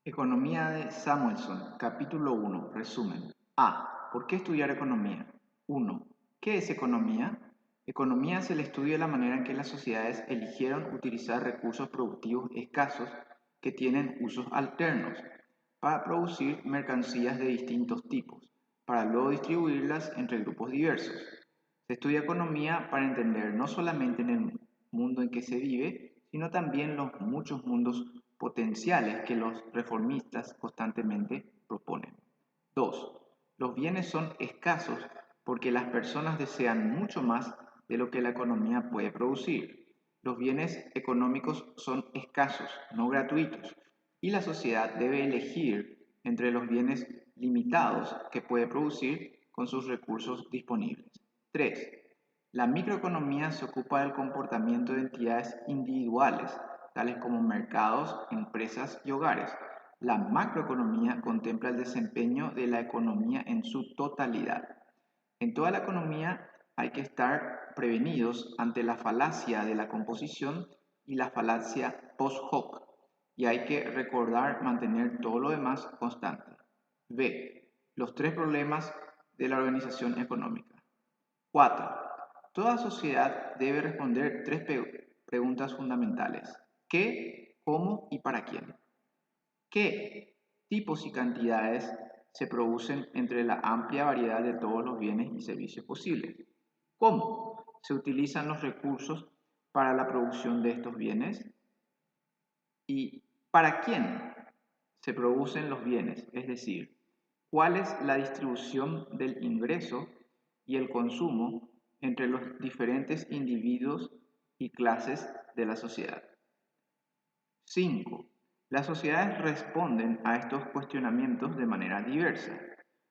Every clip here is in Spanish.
Economía de Samuelson, capítulo 1, resumen. A. ¿Por qué estudiar economía? 1. ¿Qué es economía? Economía es el estudio de la manera en que las sociedades eligieron utilizar recursos productivos escasos que tienen usos alternos para producir mercancías de distintos tipos, para luego distribuirlas entre grupos diversos. Se estudia economía para entender no solamente en el mundo en que se vive, sino también los muchos mundos potenciales que los reformistas constantemente proponen. 2. Los bienes son escasos porque las personas desean mucho más de lo que la economía puede producir. Los bienes económicos son escasos, no gratuitos, y la sociedad debe elegir entre los bienes limitados que puede producir con sus recursos disponibles. 3. La microeconomía se ocupa del comportamiento de entidades individuales, tales como mercados, empresas y hogares. La macroeconomía contempla el desempeño de la economía en su totalidad. En toda la economía hay que estar prevenidos ante la falacia de la composición y la falacia post hoc, y hay que recordar mantener todo lo demás constante. B. Los tres problemas de la organización económica. 4. Toda sociedad debe responder tres preguntas fundamentales. ¿Qué, cómo y para quién? ¿Qué tipos y cantidades se producen entre la amplia variedad de todos los bienes y servicios posibles? ¿Cómo se utilizan los recursos para la producción de estos bienes? ¿Y para quién se producen los bienes? Es decir, ¿cuál es la distribución del ingreso y el consumo entre los diferentes individuos y clases de la sociedad? 5. Las sociedades responden a estos cuestionamientos de manera diversa.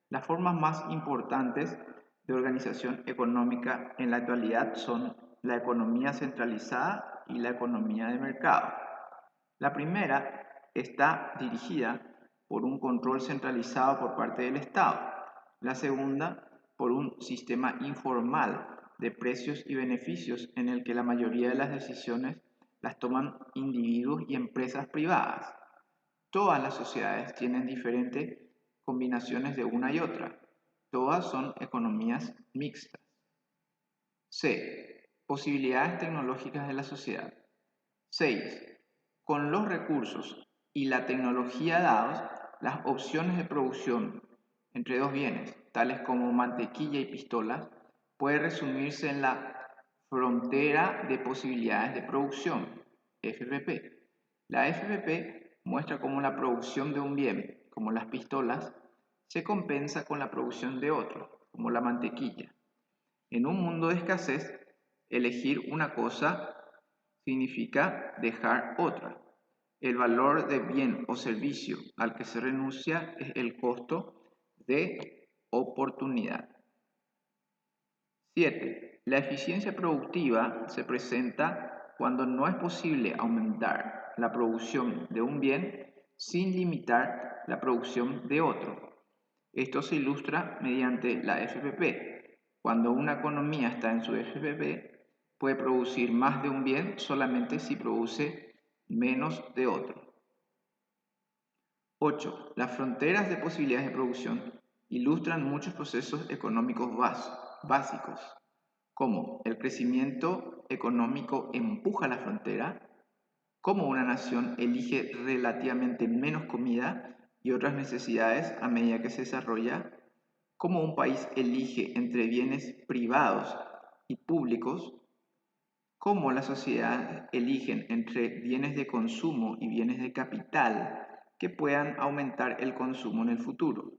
Las formas más importantes de organización económica en la actualidad son la economía centralizada y la economía de mercado. La primera está dirigida por un control centralizado por parte del Estado. La segunda por un sistema informal de precios y beneficios en el que la mayoría de las decisiones las toman individuos y empresas privadas. Todas las sociedades tienen diferentes combinaciones de una y otra. Todas son economías mixtas. C. Posibilidades tecnológicas de la sociedad. 6. Con los recursos y la tecnología dados, las opciones de producción entre dos bienes, tales como mantequilla y pistolas, puede resumirse en la frontera de posibilidades de producción, FPP. La FPP muestra cómo la producción de un bien, como las pistolas, se compensa con la producción de otro, como la mantequilla. En un mundo de escasez, elegir una cosa significa dejar otra. El valor de bien o servicio al que se renuncia es el costo de oportunidad. 7. La eficiencia productiva se presenta cuando no es posible aumentar la producción de un bien sin limitar la producción de otro. Esto se ilustra mediante la FPP. Cuando una economía está en su FPP, puede producir más de un bien solamente si produce menos de otro. 8. Las fronteras de posibilidades de producción ilustran muchos procesos económicos básicos, como el crecimiento económico empuja la frontera, cómo una nación elige relativamente menos comida y otras necesidades a medida que se desarrolla, cómo un país elige entre bienes privados y públicos, cómo las sociedades eligen entre bienes de consumo y bienes de capital que puedan aumentar el consumo en el futuro.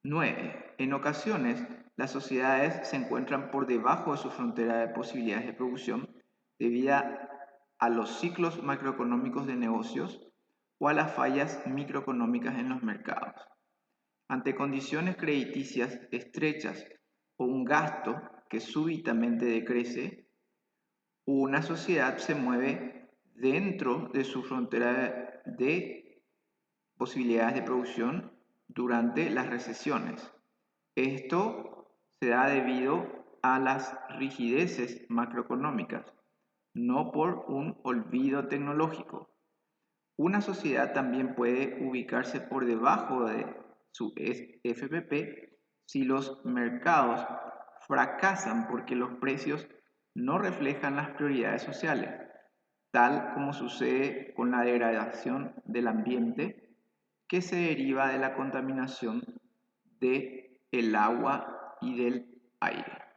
9. En ocasiones, las sociedades se encuentran por debajo de su frontera de posibilidades de producción debido a los ciclos macroeconómicos de negocios o a las fallas microeconómicas en los mercados. Ante condiciones crediticias estrechas o un gasto que súbitamente decrece, una sociedad se mueve dentro de su frontera de posibilidades de producción durante las recesiones. Esto se da debido a las rigideces macroeconómicas, no por un olvido tecnológico. Una sociedad también puede ubicarse por debajo de su FPP si los mercados fracasan porque los precios no reflejan las prioridades sociales, tal como sucede con la degradación del ambiente que se deriva de la contaminación del agua y del aire.